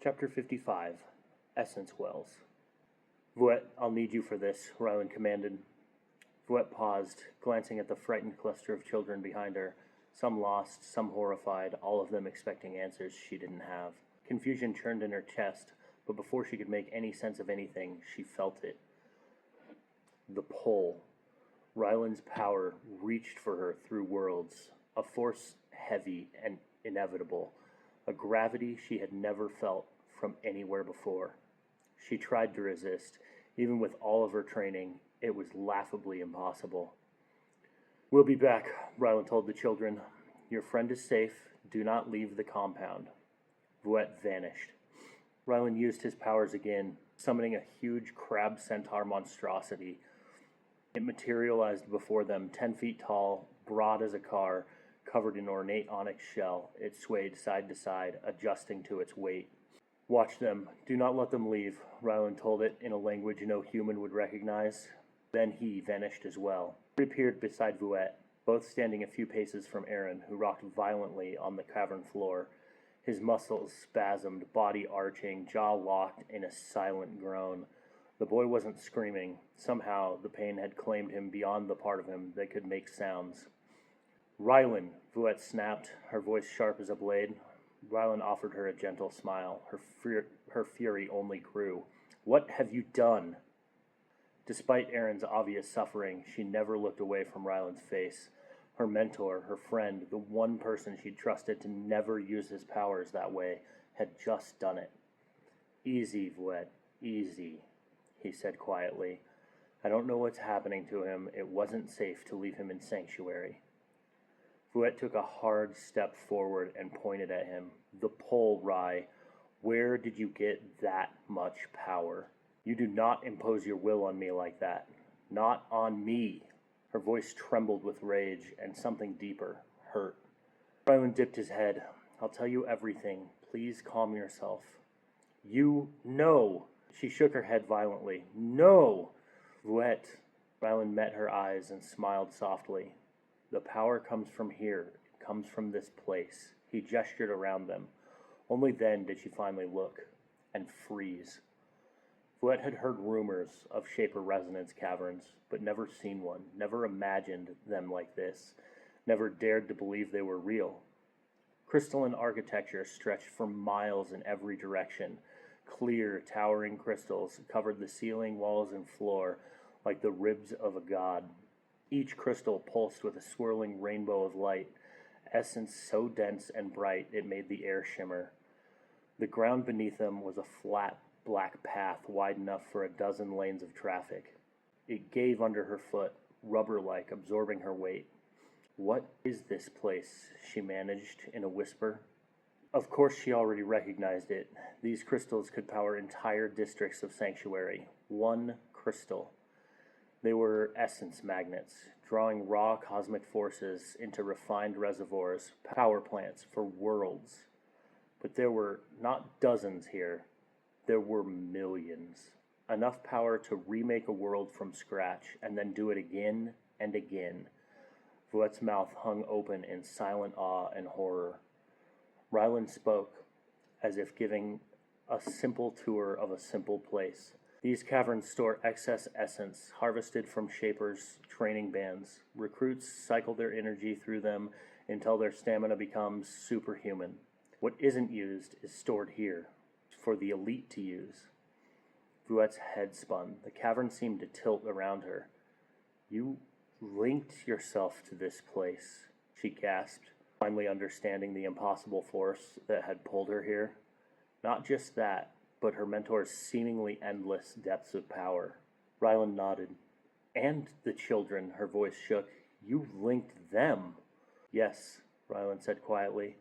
Chapter 55, Essence Wells. Vouette, I'll need you for this, Ryland commanded. Vouette paused, glancing at the frightened cluster of children behind her, some lost, some horrified, all of them expecting answers she didn't have. Confusion churned in her chest, but before she could make any sense of anything, she felt it. The pull. Ryland's power reached for her through worlds, a force heavy and inevitable, a gravity she had never felt from anywhere before. She tried to resist. Even with all of her training, it was laughably impossible. "We'll be back," Ryland told the children. "Your friend is safe. Do not leave the compound." Vouette vanished. Ryland used his powers again, summoning a huge crab centaur monstrosity. It materialized before them, 10 feet tall, broad as a car, covered in ornate onyx shell. It swayed side to side, adjusting to its weight. "Watch them. Do not let them leave," Ryland told it in a language no human would recognize. Then he vanished as well. He reappeared beside Vouette, both standing a few paces from Aaron, who rocked violently on the cavern floor, his muscles spasmed, body arching, jaw locked in a silent groan. The boy wasn't screaming. Somehow the pain had claimed him beyond the part of him that could make sounds. "Ryland," Vouette snapped, her voice sharp as a blade. Ryland offered her a gentle smile. Her fury only grew. "What have you done?" Despite Aaron's obvious suffering, she never looked away from Ryland's face. Her mentor, her friend, the one person she'd trusted to never use his powers that way, had just done it. "Easy, Vouette, easy," he said quietly. "I don't know what's happening to him. It wasn't safe to leave him in sanctuary." Vouette took a hard step forward and pointed at him. "The pole, Rye. Where did you get that much power? You do not impose your will on me like that. Not on me." Her voice trembled with rage and something deeper, hurt. Ryland dipped his head. "I'll tell you everything. Please calm yourself." No!" She shook her head violently. "No!" "Vouette." Ryland met her eyes and smiled softly. "The power comes from here. It comes from this place." He gestured around them. Only then did she finally look and freeze. Vouette had heard rumors of Shaper resonance caverns, but never seen one, never imagined them like this, never dared to believe they were real. Crystalline architecture stretched for miles in every direction. Clear, towering crystals covered the ceiling, walls, and floor like the ribs of a god. Each crystal pulsed with a swirling rainbow of light, essence so dense and bright it made the air shimmer. The ground beneath them was a flat, black path wide enough for a dozen lanes of traffic. It gave under her foot, rubber-like, absorbing her weight. "What is this place?" she managed in a whisper. Of course she already recognized it. These crystals could power entire districts of sanctuary. One crystal. They were essence magnets, drawing raw cosmic forces into refined reservoirs, power plants for worlds. But there were not dozens here. There were millions. Enough power to remake a world from scratch, and then do it again and again. Vouette's mouth hung open in silent awe and horror. Ryland spoke, as if giving a simple tour of a simple place. "These caverns store excess essence, harvested from Shaper's training bands. Recruits cycle their energy through them until their stamina becomes superhuman. What isn't used is stored here, for the elite to use." Vouette's head spun. The cavern seemed to tilt around her. "You linked yourself to this place," she gasped, finally understanding the impossible force that had pulled her here. Not just that, but her mentor's seemingly endless depths of power. Ryland nodded. "And the children," her voice shook. "You linked them." "Yes," Ryland said quietly.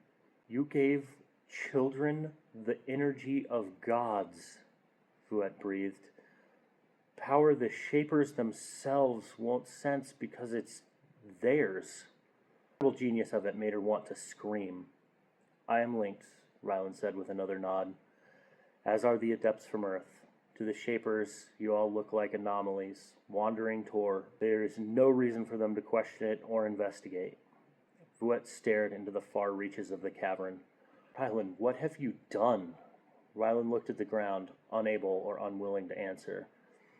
"You gave children the energy of gods," Vouette breathed. "Power the Shapers themselves won't sense because it's theirs." The total genius of it made her want to scream. "I am linked," Ryland said with another nod. "As are the adepts from Earth. To the Shapers, you all look like anomalies, wandering tour. There is no reason for them to question it or investigate." Vouette stared into the far reaches of the cavern. "Ryland, what have you done?" Rylan looked at the ground, unable or unwilling to answer.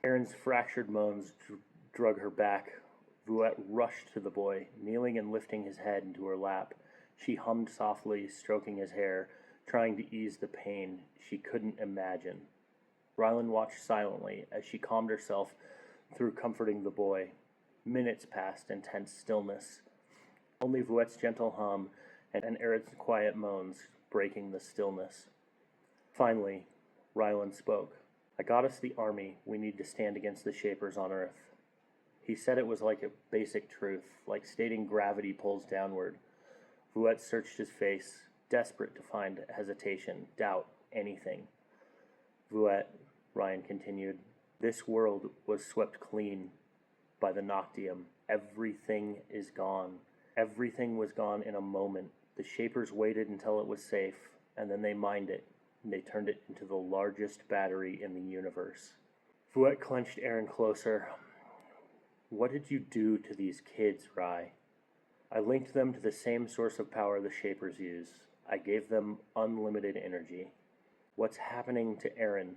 Erin's fractured moans drug her back. Vuet rushed to the boy, kneeling and lifting his head into her lap. She hummed softly, stroking his hair, trying to ease the pain she couldn't imagine. Rylan watched silently as she calmed herself through comforting the boy. Minutes passed in tense stillness. Only Vuet's gentle hum and Erin's quiet moans breaking the stillness. Finally, Rylan spoke. I got us the army we need to stand against the Shapers on Earth. He said it was like a basic truth, like stating gravity pulls downward. Vuet searched his face, desperate to find hesitation, doubt, anything. Vuet, Ryan continued, this world was swept clean by the Noctium. Everything is gone. Everything was gone in a moment. The Shapers waited until it was safe, and then they mined it, and they turned it into the largest battery in the universe. Vuet clenched Erin closer. What did you do to these kids, Rye? I linked them to the same source of power the Shapers use. I gave them unlimited energy. What's happening to Erin?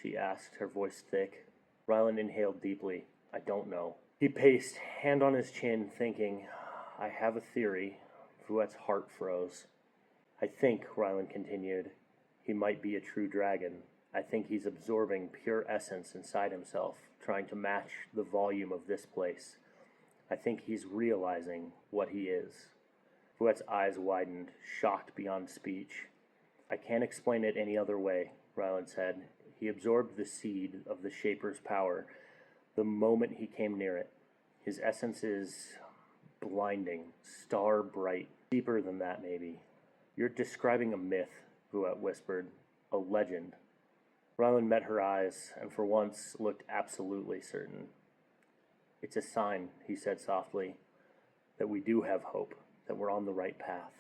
She asked, her voice thick. Rylan inhaled deeply. I don't know. He paced, hand on his chin, thinking. I have a theory. Vuet's heart froze. I think, Rylan continued, he might be a true dragon. I think he's absorbing pure essence inside himself, trying to match the volume of this place. I think he's realizing what he is. Vuet's eyes widened, shocked beyond speech. I can't explain it any other way, Rylan said. He absorbed the seed of the Shaper's power the moment he came near it. His essence is blinding, star bright, deeper than that maybe. You're describing a myth, Vuet whispered, a legend. Rylan met her eyes, and for once looked absolutely certain. It's a sign, he said softly, that we do have hope, that we're on the right path.